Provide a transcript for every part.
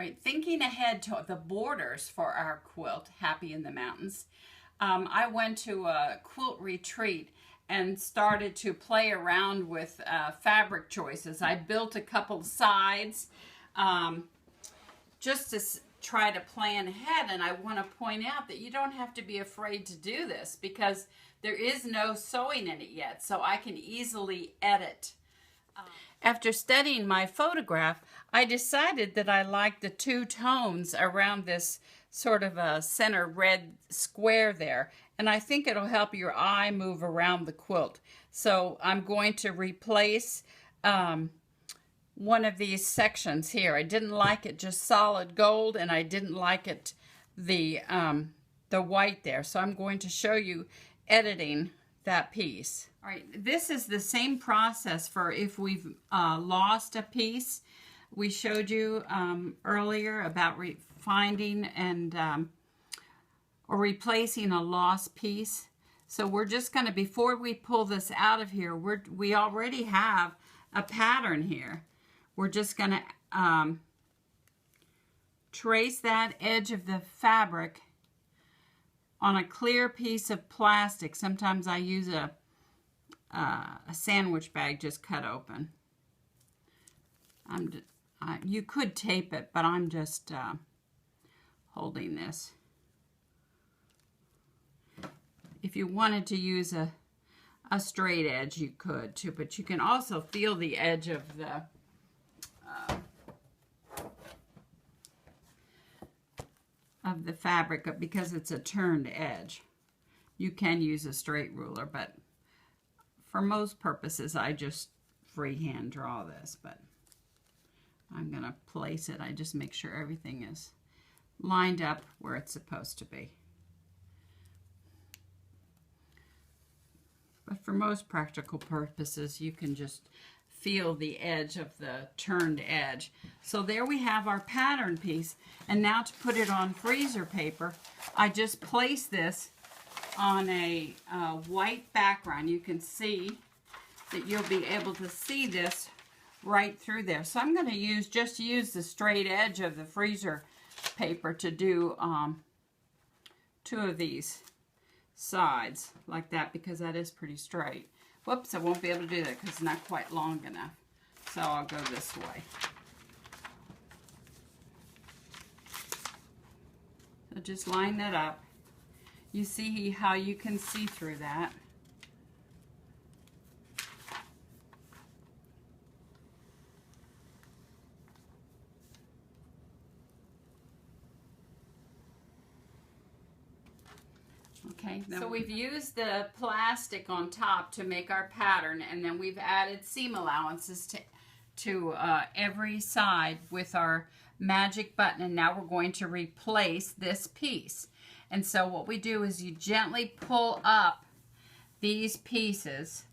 Right, thinking ahead to the borders for our quilt, Happy in the Mountains, I went to a quilt retreat and started to play around with fabric choices. I built a couple sides just to try to plan ahead, and I want to point out that you don't have to be afraid to do this because there is no sewing in it yet, so I can easily edit. After studying my photograph, I decided that I liked the two tones around this sort of a center red square there, and I think it'll help your eye move around the quilt. So I'm going to replace one of these sections here. I didn't like it just solid gold, and I didn't like it the white there, so I'm going to show you editing that piece. All right, this is the same process for if we've lost a piece. We showed you earlier about finding and or replacing a lost piece. So we're just going to, before we pull this out of here, we already have a pattern here. We're just going to trace that edge of the fabric on a clear piece of plastic. Sometimes I use a sandwich bag just cut open. You could tape it, but I'm just holding this. If you wanted to use a straight edge, you could too, but you can also feel the edge of the fabric because it's a turned edge. You can use a straight ruler, but for most purposes, I just freehand draw this, but I'm going to place it. I just make sure everything is lined up where it's supposed to be. But for most practical purposes, you can just feel the edge of the turned edge. So there we have our pattern piece. And now to put it on freezer paper, I just place this on a white background. You can see that you'll be able to see this right through there. So I'm going to just use the straight edge of the freezer paper to do two of these sides like that, because that is pretty straight. Whoops, I won't be able to do that because it's not quite long enough. So I'll go this way. So just line that up. You see how you can see through that. Okay, so we've used the plastic on top to make our pattern, and then we've added seam allowances to every side with our magic button, and now we're going to replace this piece. And so what we do is you gently pull up these pieces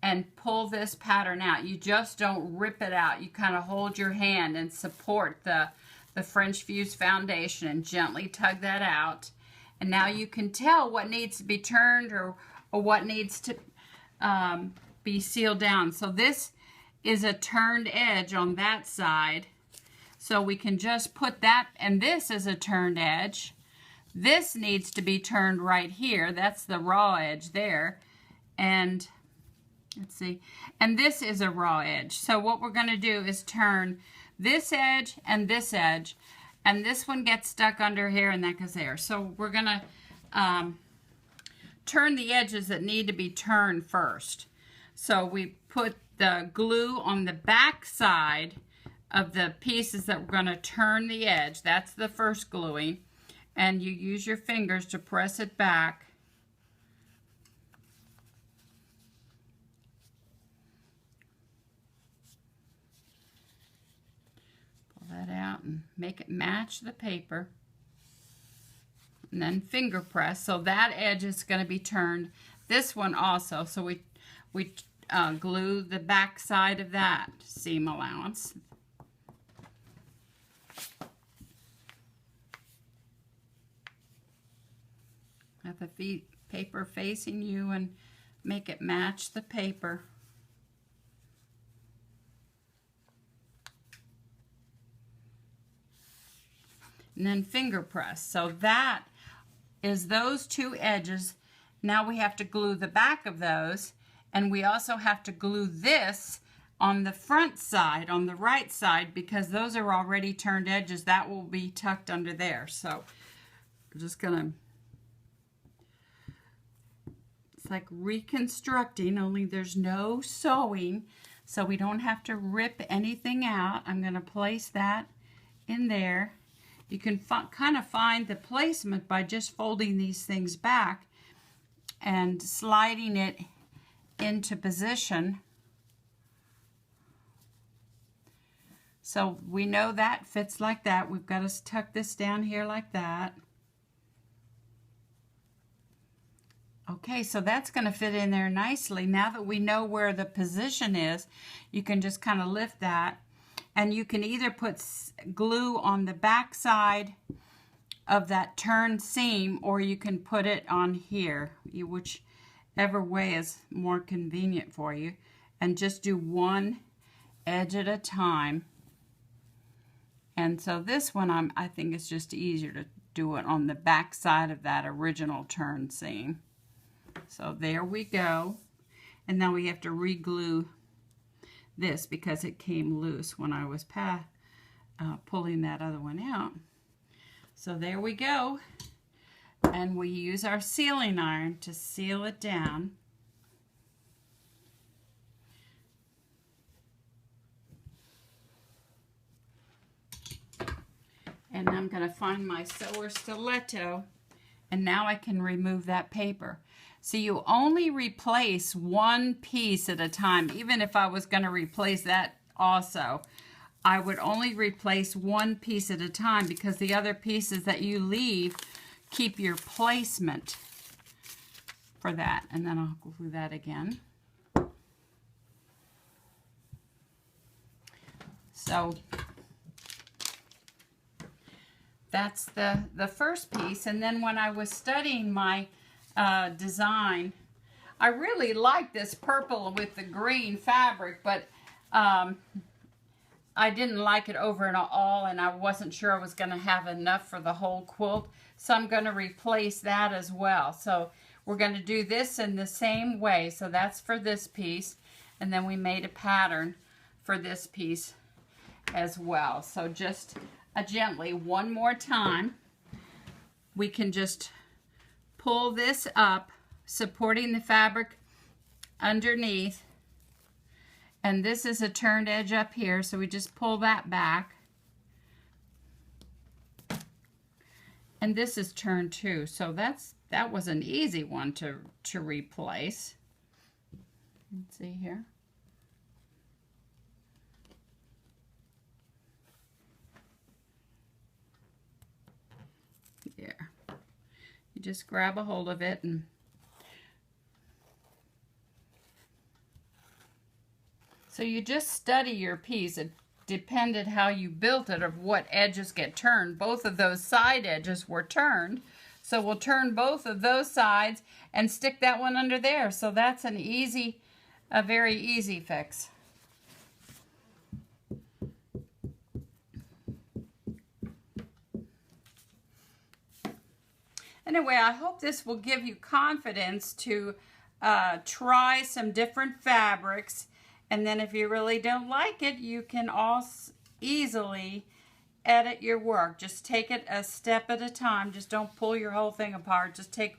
and pull this pattern out. You just don't rip it out. You kind of hold your hand and support the French Fuse foundation and gently tug that out. And now you can tell what needs to be turned or what needs to be sealed down. So this is a turned edge on that side. So we can just put that, and this is a turned edge. This needs to be turned right here. That's the raw edge there. And let's see. And this is a raw edge. So what we're going to do is turn this edge and this edge. And this one gets stuck under here and that goes there. So we're going to turn the edges that need to be turned first. So we put the glue on the back side of the pieces that we're going to turn the edge. That's the first gluing. And you use your fingers to press it back. That out and make it match the paper, and then finger press. So that edge is going to be turned. This one also. So we glue the back side of that seam allowance. Have the paper facing you and make it match the paper. and then finger press. So that is those two edges. Now we have to glue the back of those, and we also have to glue this on the front side, on the right side, because those are already turned edges. That will be tucked under there. So we're just gonna, it's like reconstructing, only there's no sewing, so we don't have to rip anything out. I'm gonna place that in there. You can kind of find the placement by just folding these things back and sliding it into position. So we know that fits like that. We've got to tuck this down here like that. Okay, so that's going to fit in there nicely. Now that we know where the position is, you can just kind of lift that. And you can either put glue on the back side of that turned seam, or you can put it on here, whichever way is more convenient for you. And just do one edge at a time. And so this one, I think it's just easier to do it on the back side of that original turn seam. So there we go. And now we have to re-glue this because it came loose when I was pulling that other one out. So there we go. And we use our sealing iron to seal it down. And I'm going to find my sewer stiletto, and now I can remove that paper. So you only replace one piece at a time. Even if I was going to replace that also, I would only replace one piece at a time, because the other pieces that you leave keep your placement for that. And then I'll glue that again. So that's the first piece. And then when I was studying my design, I really like this purple with the green fabric, but I didn't like it over and all, and I wasn't sure I was going to have enough for the whole quilt, so I'm going to replace that as well. So we're going to do this in the same way. So that's for this piece, and then we made a pattern for this piece as well. So just gently one more time, we can just pull this up, supporting the fabric underneath, and this is a turned edge up here, so we just pull that back, and this is turned too, so that was an easy one to replace. Let's see here. There. You just grab a hold of it, and so you just study your piece. It depended how you built it of what edges get turned. Both of those side edges were turned, so we'll turn both of those sides and stick that one under there. So that's a very easy fix. Anyway, I hope this will give you confidence to try some different fabrics, and then if you really don't like it, you can also easily edit your work. Just take it a step at a time. Just don't pull your whole thing apart. Just take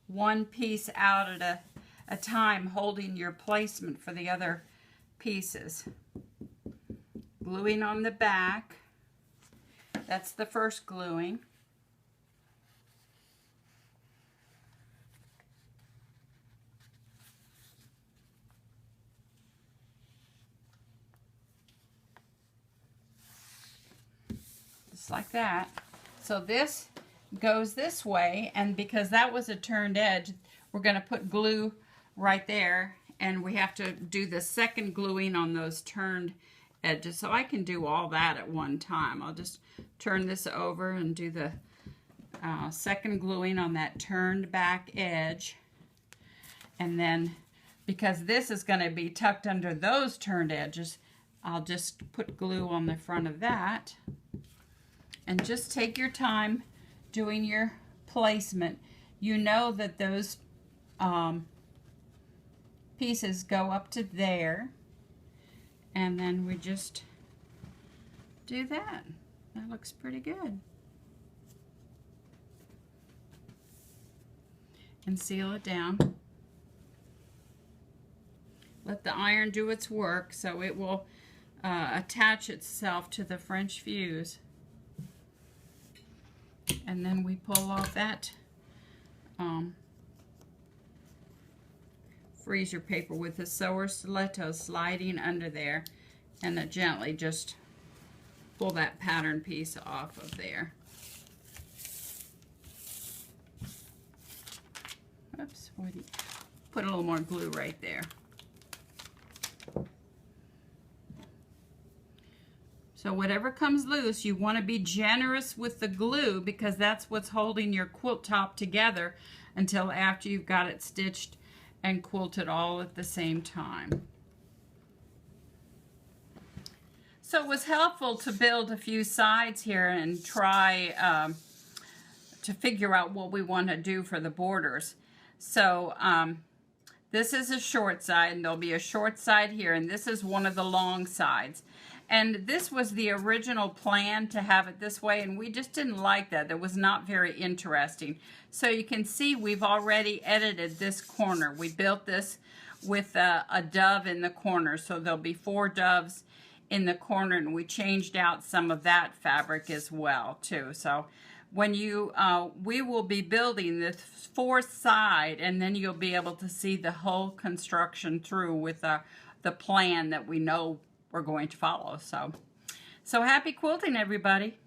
one piece out at a time, holding your placement for the other pieces. Gluing on the back. That's the first gluing. Just like that. So this goes this way, and because that was a turned edge, we're going to put glue right there, and we have to do the second gluing on those turned edges. So I can do all that at one time. I'll just turn this over and do the second gluing on that turned back edge, and then because this is going to be tucked under those turned edges, I'll just put glue on the front of that. And just take your time doing your placement. You know that those pieces go up to there, and then we just do that. That looks pretty good. And seal it down. Let the iron do its work so it will attach itself to the French fuse. And then we pull off that freezer paper with the sewer stiletto sliding under there, and then gently just pull that pattern piece off of there. Oops, put a little more glue right there. So whatever comes loose, you want to be generous with the glue, because that's what's holding your quilt top together until after you've got it stitched and quilted all at the same time. So it was helpful to build a few sides here and try to figure out what we want to do for the borders. So this is a short side, and there'll be a short side here, and this is one of the long sides. And this was the original plan, to have it this way, and we just didn't like that. That was not very interesting. So you can see we've already edited this corner. We built this with a dove in the corner, so there'll be 4 doves in the corner, and we changed out some of that fabric as well too. So when you we will be building this 4th side, and then you'll be able to see the whole construction through with the plan that we know we're going to follow. So happy quilting, everybody.